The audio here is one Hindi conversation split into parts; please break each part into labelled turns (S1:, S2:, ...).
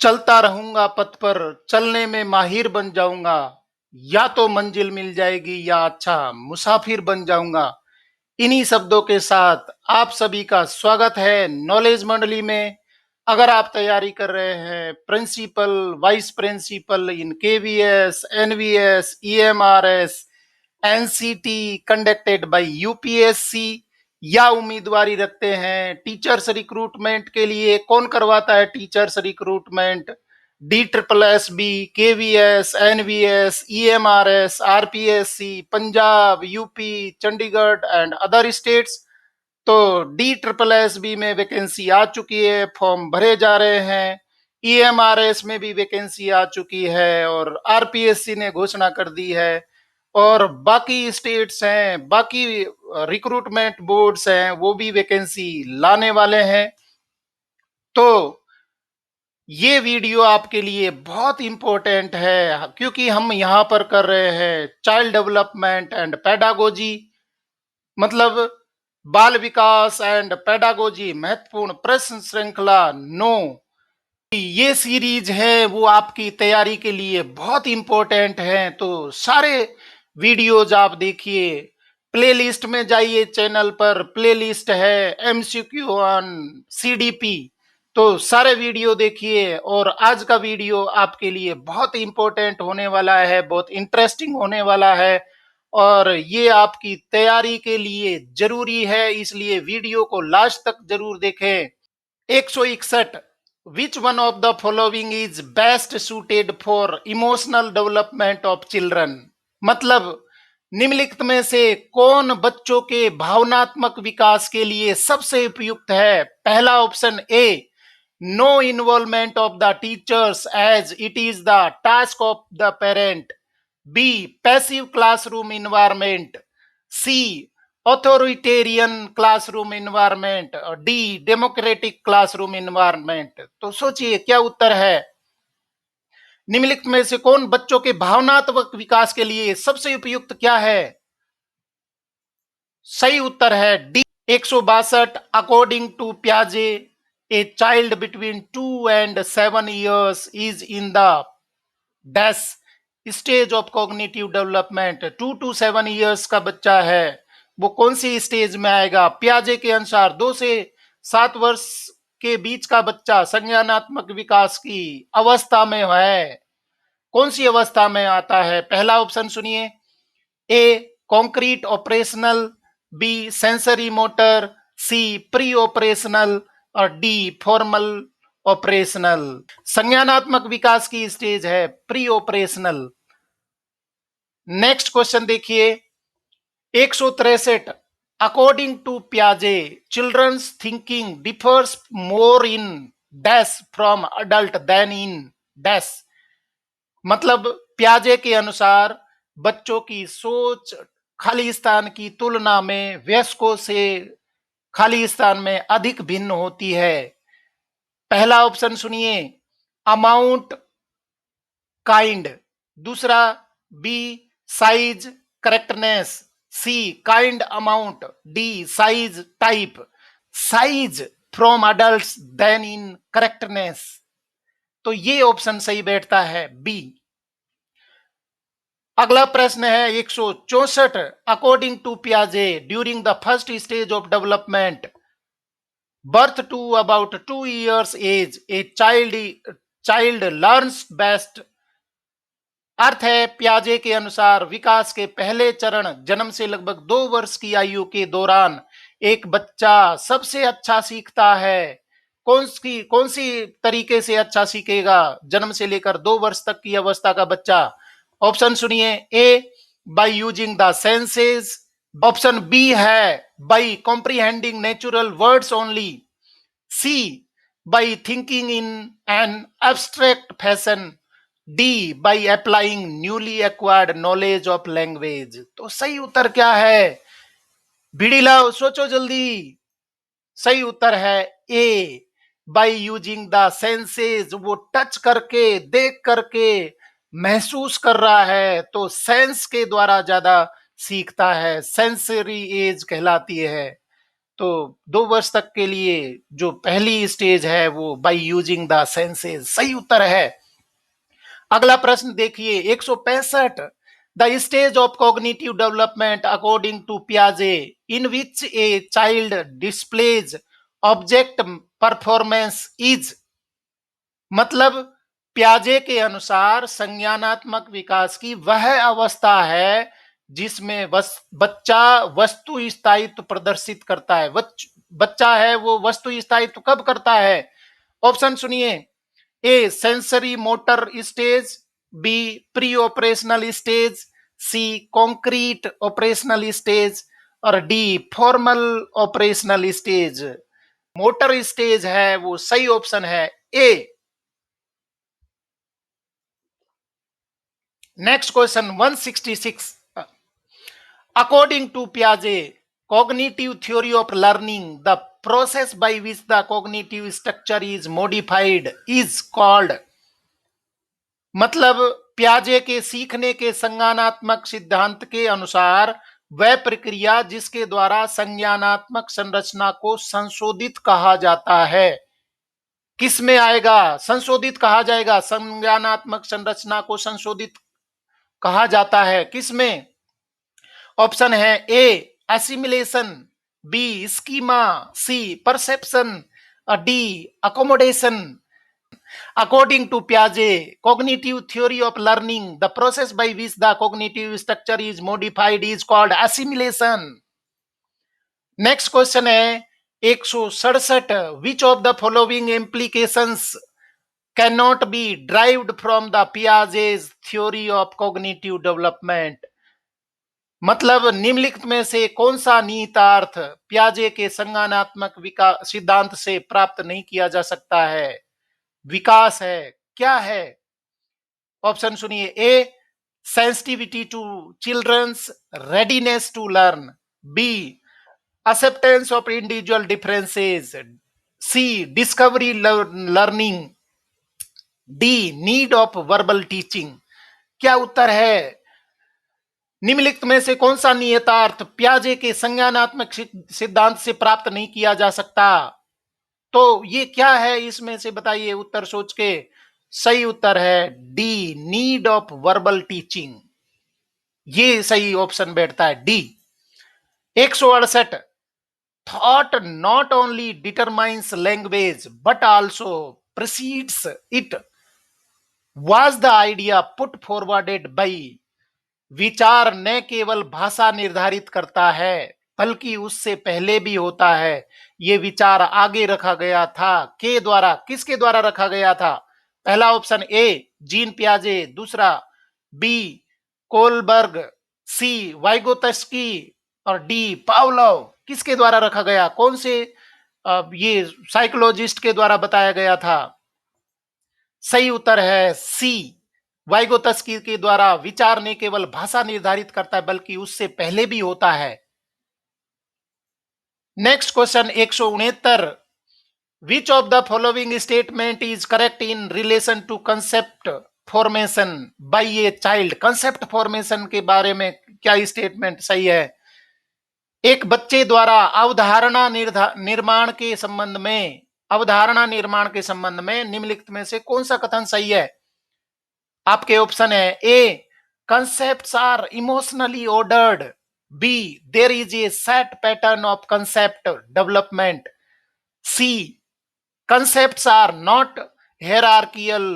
S1: चलता रहूंगा पथ पर, चलने में माहिर बन जाऊंगा। या तो मंजिल मिल जाएगी या अच्छा मुसाफिर बन जाऊंगा। इन्हीं शब्दों के साथ आप सभी का स्वागत है नॉलेज मंडली में। अगर आप तैयारी कर रहे हैं principal, vice principal in KVS, NVS, EMRS, NCT conducted by UPSC, या उम्मीदवारी रखते हैं टीचर्स रिक्रूटमेंट के लिए, कौन करवाता है teachers recruitment? D triple S B, KVS, NVS, EMRS, RPSC, Punjab, UP, Chandigarh and other states. तो डी ट्रिपल एस बी में वैकेंसी आ चुकी है, फॉर्म भरे जा रहे हैं। ईएमआरएस में भी वैकेंसी आ चुकी है और आरपीएससी ने घोषणा कर दी है। और बाकी स्टेट्स हैं, बाकी रिक्रूटमेंट बोर्ड्स हैं, वो भी वैकेंसी लाने वाले हैं। तो ये वीडियो आपके लिए बहुत इंपॉर्टेंट है, क्योंकि हम यहाँ पर कर रहे हैं चाइल्ड डेवलपमेंट एंड पेडागोजी, मतलब बाल विकास एंड पेडागोजी महत्वपूर्ण प्रश्न श्रृंखला 9। ये सीरीज है वो आपकी तैयारी के लिए बहुत इंपॉर्टेंट है। तो सारे वीडियोज आप देखिए, प्लेलिस्ट में जाइए, चैनल पर प्लेलिस्ट है एमसीक्यू ऑन सीडीपी। तो सारे वीडियो देखिए और आज का वीडियो आपके लिए बहुत इंपॉर्टेंट होने वाला है, बहुत इंटरेस्टिंग होने वाला है और ये आपकी तैयारी के लिए जरूरी है, इसलिए वीडियो को लास्ट तक जरूर देखें। 161, विच one of the following is best suited for emotional development of children? मतलब निम्नलिखित में से कौन बच्चों के भावनात्मक विकास के लिए सबसे उपयुक्त है? पहला option A, no involvement of the teachers as it is the task of the parent. B, passive classroom environment. C, authoritarian classroom environment. और डी, डेमोक्रेटिक क्लासरूम इन्वायरमेंट। तो सोचिए क्या उत्तर है। निम्नलिखित में से कौन बच्चों के भावनात्मक विकास के लिए सबसे उपयुक्त क्या है? सही उत्तर है डी। 162, अकॉर्डिंग टू प्याजे a child between 2 and 7 years is in the dash stage of cognitive development. 2 to 7 years का बच्चा है वो कौन सी स्टेज में आएगा? प्याजे के अनुसार 2 से 7 वर्ष के बीच का बच्चा संज्ञानात्मक विकास की अवस्था में है। कौन सी अवस्था में आता है? पहला ऑप्शन सुनिए, A concrete operational, B sensory motor, C pre operational और डी फॉर्मल ऑपरेशनल। संज्ञानात्मक विकास की स्टेज है प्री ऑपरेशनल। नेक्स्ट क्वेश्चन देखिए, 163, अकॉर्डिंग टू प्याजे children's thinking differs more in dash from adult then in dash. मतलब प्याजे के अनुसार बच्चों की सोच खाली स्थान की तुलना में वयस्कों से खाली स्थान में अधिक भिन्न होती है। पहला ऑप्शन सुनिए, अमाउंट, काइंड। दूसरा, B size, correctness. C kind, amount. D size, type. Size from adult then in correctness. तो ये ऑप्शन सही बैठता है बी। अगला प्रश्न है 164, अकॉर्डिंग टू पियाजे during the first stage of development birth to about 2 years age a child learns best. अर्थ है पियाजे के अनुसार विकास के पहले चरण जन्म से लगभग 2 वर्ष की आयु के दौरान एक बच्चा सबसे अच्छा सीखता है। कौन सी तरीके से अच्छा सीखेगा जन्म से लेकर 2 वर्ष तक की अवस्था का बच्चा? ऑप्शन सुनिए, A by using the senses. Option B है by comprehending natural words only. C by thinking in an abstract fashion. D by applying newly acquired knowledge of language. तो सही उत्तर क्या है? भिड़ी लाओ, सोचो जल्दी। सही उत्तर है ए, बाय यूजिंग द सेंसेस। वो टच करके, देख करके, महसूस कर रहा है, तो सेंस के द्वारा ज्यादा सीखता है, सेंसरी एज कहलाती है। तो 2 वर्ष तक के लिए जो पहली स्टेज है वो बाय यूजिंग द सेंसेस सही उत्तर है। अगला प्रश्न देखिए 165 the stage of cognitive development according to पियाजे in which a child displays object performance is, मतलब प्याजे के अनुसार संज्ञानात्मक विकास की वह अवस्था है जिसमें बच्चा वस्तु स्थायित्व प्रदर्शित करता है। बच्चा है वो वस्तु स्थायित्व कब करता है? ऑप्शन सुनिए, A sensory motor stage, B pre operational stage, C concrete operational stage और D formal operational stage. Motor stage है वो सही ऑप्शन है A. Next question 166 according to Piaget cognitive theory of learning the process by which the cognitive structure is modified is called, मतलब प्याजे के सीखने के संज्ञानात्मक सिद्धांत के अनुसार वह प्रक्रिया जिसके द्वारा संज्ञानात्मक संरचना को संशोधित कहा जाता है। किस में आएगा? संशोधित कहा जाएगा, संज्ञानात्मक संरचना को संशोधित कहा जाता है किस में? ऑप्शन है ए एसिमिलेशन, बी स्कीमा, सी परसेप्शन और D accommodation. According to Piaget, cognitive theory of learning, the process by which the cognitive structure is modified is called assimilation. Next question है 167 which of the following implications cannot be derived from the Piaget's theory of cognitive development, मतलब निम्नलिखित में से कौन सा निहितार्थ प्याजे के संज्ञानात्मक विकास सिद्धांत से प्राप्त नहीं किया जा सकता है? विकास है, क्या है? ऑप्शन सुनिए, A sensitivity to children's readiness to learn, B acceptance of individual differences, C discovery learning, D need of verbal teaching. क्या उत्तर है? निम्नलिखित में से कौन सा निहितार्थ प्याजे के संज्ञानात्मक सिद्धांत से प्राप्त नहीं किया जा सकता? तो ये क्या है इसमें से बताइए उत्तर सोच के। सही उत्तर है D need of verbal teaching, ये सही ऑप्शन बैठता है D. 168 thought not only determines language but also precedes it was the idea put forwarded by, विचार न केवल भाषा निर्धारित करता है बल्कि उससे पहले भी होता है। ये विचार आगे रखा गया था के द्वारा, किसके द्वारा रखा गया था? पहला ऑप्शन ए जीन पियाजे, दूसरा बी कोलबर्ग, सी वाइगोत्स्की और डी पावलोव। किसके द्वारा रखा गया? कौन से ये साइकोलॉजिस्ट के द्वारा बताया गया था? सही उत्तर है सी वाइगोत्स्की के द्वारा। विचार ने केवल भाषा निर्धारित करता है बल्कि उससे पहले भी होता है। Next question 169 which of the following statement is correct in relation to concept formation by a child. Concept formation के बारे में क्या स्टेटमेंट सही है? एक बच्चे द्वारा अवधारणा निर्माण के संबंध में, अवधारणा निर्माण के संबंध में निम्नलिखित में से कौन सा कथन सही है? आपके ऑप्शन है ए concepts are emotionally ordered, b there is a set pattern of concept development, c concepts are not hierarchical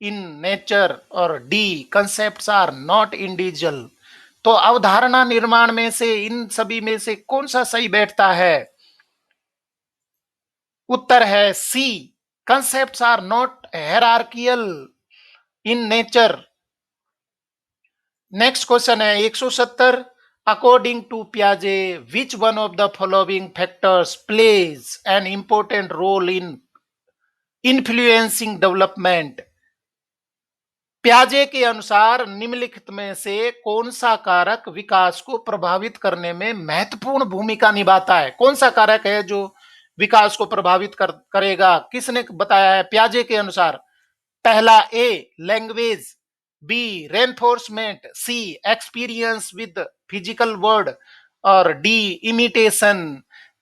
S1: in nature और d concepts are not individual। तो अवधारणा निर्माण में से इन सभी में से कौन सा सही बैठता है? उत्तर है C concepts are not hierarchical in nature। Next question है 170 अकॉर्डिंग टू पियाजे which one of the following factors plays an important role in influencing development. पियाजे के अनुसार निम्नलिखित में से कौन सा कारक विकास को प्रभावित करने में महत्वपूर्ण भूमिका निभाता है? कौन सा कारक है जो विकास को प्रभावित करेगा? किसने बताया है पियाजे के अनुसार? पहला A language, B reinforcement, C experience with physical word और डी इमिटेशन।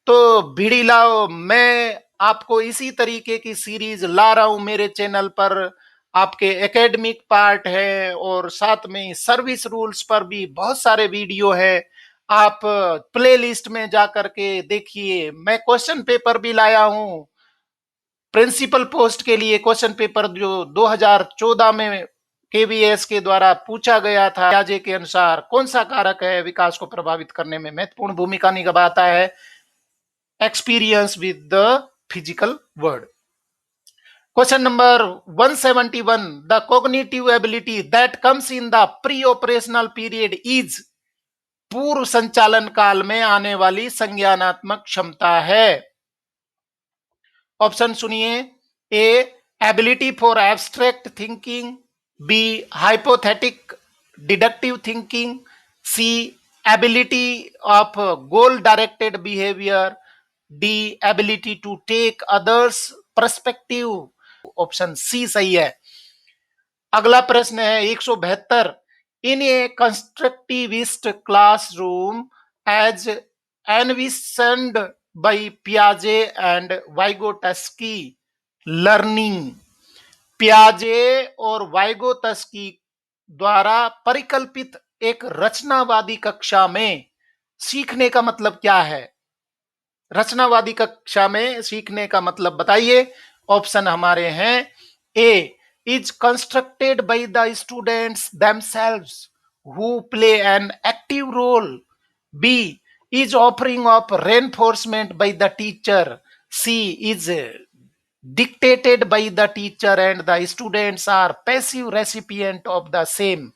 S1: तो भिड़ी लाओ, मैं आपको इसी तरीके की सीरीज ला रहा हूं मेरे चैनल पर। आपके एकेडमिक पार्ट है और साथ में सर्विस रूल्स पर भी बहुत सारे वीडियो है। आप प्लेलिस्ट में जा करके देखिए। मैं क्वेश्चन पेपर भी लाया हूं प्रिंसिपल पोस्ट के लिए। क्वेश्चन पेपर जो 2014 में केवीएस के द्वारा पूछा गया था, पियाजे के अनुसार कौन सा कारक है विकास को प्रभावित करने में महत्वपूर्ण भूमिका निभाता है? Experience with the physical world. Question number 171, the cognitive ability that comes in the pre operational period is, पूर्व संचालन काल में आने वाली संज्ञानात्मक क्षमता है। ऑप्शन सुनिए। ए, ability for abstract thinking. B, hypothetic deductive thinking. C, ability of goal directed behaviour. D, ability to take others perspective. Option C सही है। अगला प्रश्न है 172, इन ए constructivist classroom as एनविशन्ड bye पियाजे and वाइगोटस्की, learning. पियाजे और वाइगोत्स्की द्वारा परिकल्पित एक रचनावादी कक्षा में सीखने का मतलब क्या है? रचनावादी कक्षा में सीखने का मतलब बताइए। ऑप्शन हमारे हैं। A, is constructed by the students themselves who play an active role. B, is offering of reinforcement by the teacher. C, is dictated by the teacher and the students are passive recipient of the same.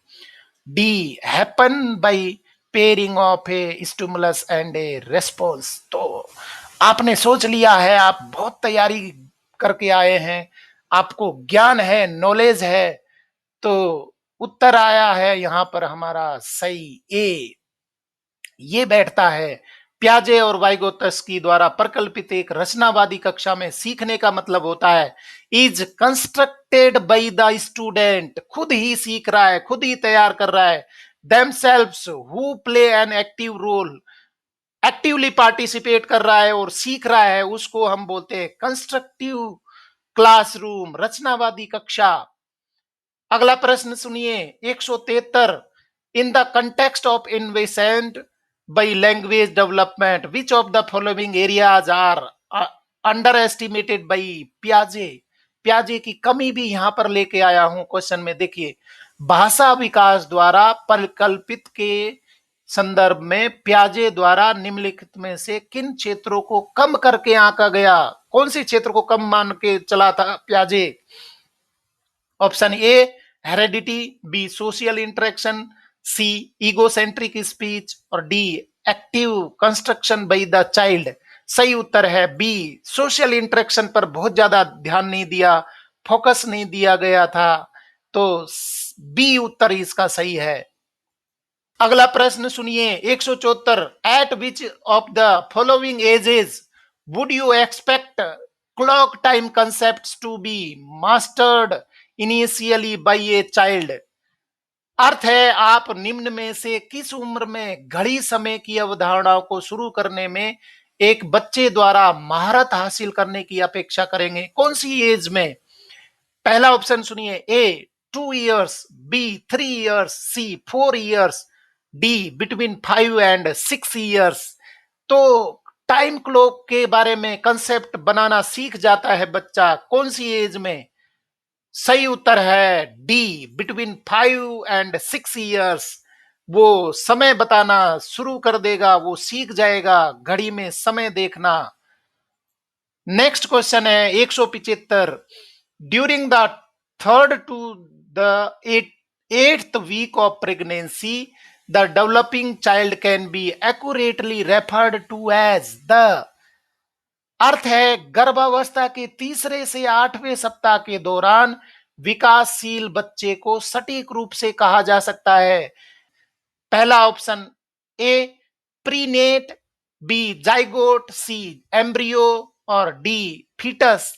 S1: D, happen by pairing of A stimulus and A response. तो आपने सोच लिया है, आप बहुत तैयारी करके आए हैं, आपको ज्ञान है, नॉलेज है, तो उत्तर आया है यहां पर हमारा सही ए। ये बैठता है। पियाजे और वाइगोत्स्की द्वारा प्रकल्पित एक रचनावादी कक्षा में सीखने का मतलब होता है is constructed by the student, खुद ही सीख रहा है, खुद ही तैयार कर रहा है। themselves who play an active role, actively participate कर रहा है और सीख रहा है, उसको हम बोलते हैं कंस्ट्रक्टिव क्लासरूम, रचनावादी कक्षा। अगला प्रश्न सुनिए 173, in the context of investment by language development which of the following areas are under estimated by पियाजे। पियाजे की कमी भी यहां पर लेके आया हूं क्वेश्चन में। देखिए, भाषा विकास द्वारा परिकल्पित के संदर्भ में पियाजे द्वारा निम्नलिखित में से किन क्षेत्रों को कम करके आंका गया? कौन सी क्षेत्र को कम मान के चला था पियाजे? Option A, heredity. B, social interaction. C, egocentric speech. और D, active construction by the child. सही उत्तर है बी, सोशल इंटरेक्शन पर बहुत ज्यादा ध्यान नहीं दिया, फोकस नहीं दिया गया था, तो बी उत्तर इसका सही है। अगला प्रश्न सुनिए 174, at which of the following ages would you expect clock time concepts to be mastered initially by a child. अर्थ है, आप निम्न में से किस उम्र में घड़ी समय की अवधारणाओं को शुरू करने में एक बच्चे द्वारा महारत हासिल करने की अपेक्षा करेंगे? कौन सी एज में? पहला ऑप्शन सुनिए। A, 2 years। B, 3 years। C, 4 years। D, between 5 and 6 years। तो टाइम क्लॉक के बारे में कंसेप्ट बनाना सीख जाता है बच्चा कौन सी एज में? सही उत्तर है डी, बिटवीन 5 and 6 years। वो समय बताना शुरू कर देगा, वो सीख जाएगा घड़ी में समय देखना। नेक्स्ट क्वेश्चन है 175, during the third to the eighth week of pregnancy the developing child can be accurately referred to as the. अर्थ है, गर्भावस्था के तीसरे से 8वें सप्ताह के दौरान विकासशील बच्चे को सटीक रूप से कहा जा सकता है। पहला option A, prenate. B, zygote. C, embryo. और डी, फीटस।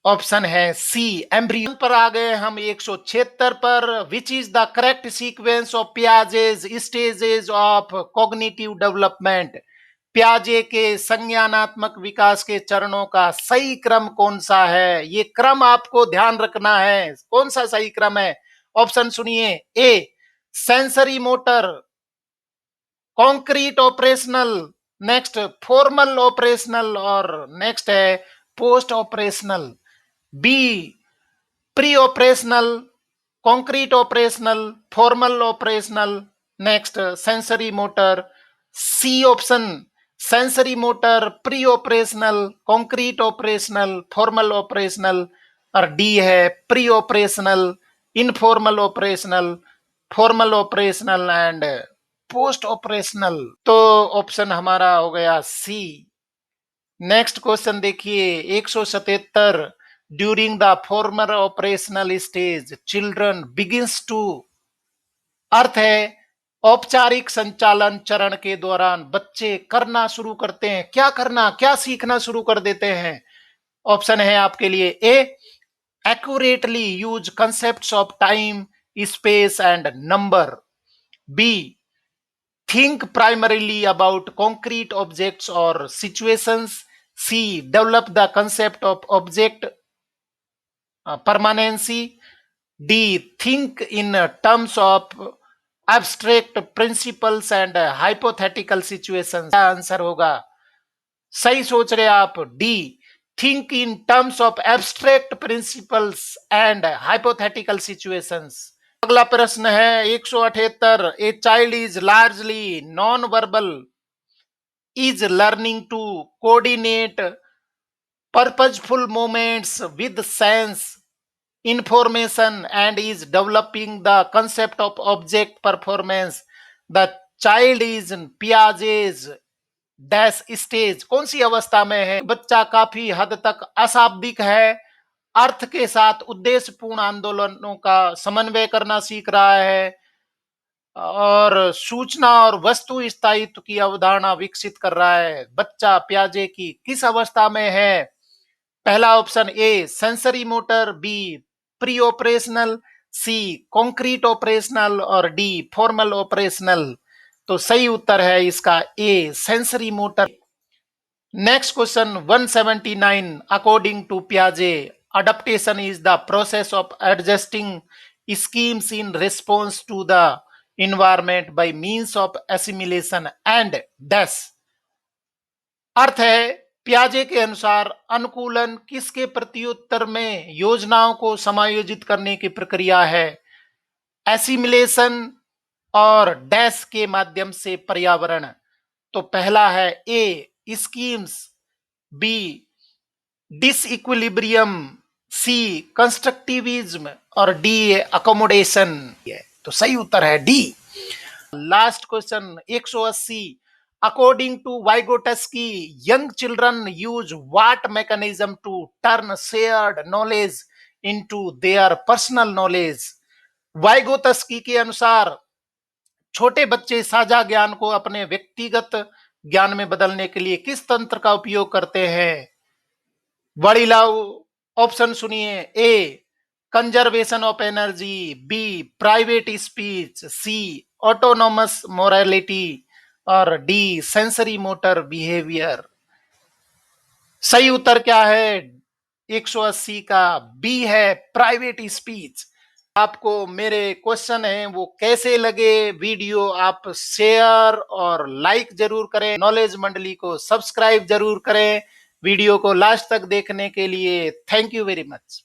S1: ऑप्शन है सी, एम्ब्रियो। पर आ गए हम 176 पर, which is the correct sequence of Piaget's stages of cognitive development. प्याजे के संज्ञानात्मक विकास के चरणों का सही क्रम कौन सा है? ये क्रम आपको ध्यान रखना है। कौन सा सही क्रम है? ऑप्शन सुनिए। A sensory motor, concrete operational, next formal operational और नेक्स्ट है post operational. B pre operational, concrete operational, formal operational, next sensory motor. C option sensory motor, pre operational, concrete operational, formal operational और डी है pre operational, informal operational, formal operational and post operational. तो ऑप्शन हमारा हो गया सी। नेक्स्ट क्वेश्चन देखिए 177। During the former operational stage children begins to, अर्थ है औपचारिक संचालन चरण के दौरान बच्चे करना शुरू करते हैं। क्या करना, क्या सीखना शुरू कर देते हैं? ऑप्शन है आपके लिए। A accurately use concepts of time, space and number. B think primarily about concrete objects or situations. C develop the concept of object permanency. D think in terms of abstract principles and hypothetical situations. क्या आंसर होगा? सही सोच रहे आप। D think in terms of abstract principles and hypothetical situations. अगला प्रश्न है 178। A child is largely non verbal, is learning to coordinate purposeful movements with sense information and is developing the concept of object performance. The child is in Piaget's dash stage. कौन सी अवस्था में है? बच्चा काफी हद तक अशाब्दिक है, अर्थ के साथ उद्देश्यपूर्ण आंदोलनों का समन्वय करना सीख रहा है और सूचना और वस्तु स्थायित्व की अवधारणा विकसित कर रहा है। बच्चा प्याजे की किस अवस्था में है? पहला option A sensory motor, B pre operational, C concrete operational और डी फॉर्मल ऑपरेशनल। तो सही उत्तर है इसका A sensory motor. Next question 179। According to प्याजे adaptation is the process of adjusting schemes in response to the environment by means of assimilation and dash। अर्थ है प्याजे के अनुसार अनुकूलन किसके प्रत्युत्तर में योजनाओं को समायोजित करने की प्रक्रिया है? एसिमिलेशन और डैश के माध्यम से पर्यावरण। तो पहला है A schemes, B disequilibrium, C constructivism और डी अकोमोडेशन। तो सही उत्तर है D. Last question 180। According to Vygotsky young children use what mechanism to turn shared knowledge into their personal knowledge? Vygotsky के अनुसार छोटे बच्चे साझा ज्ञान को अपने व्यक्तिगत ज्ञान में बदलने के लिए किस तंत्र का उपयोग करते हैं? बड़ी लाओ ऑप्शन सुनिए। A conservation of energy, B private speech, C autonomous morality और डी सेंसरी मोटर बिहेवियर। सही उत्तर क्या है 180 का? बी है प्राइवेट स्पीच। आपको मेरे क्वेश्चन हैं वो कैसे लगे? वीडियो आप शेयर और लाइक जरूर करें, नॉलेज मंडली को सब्सक्राइब जरूर करें। वीडियो को लास्ट तक देखने के लिए थैंक यू वेरी मच।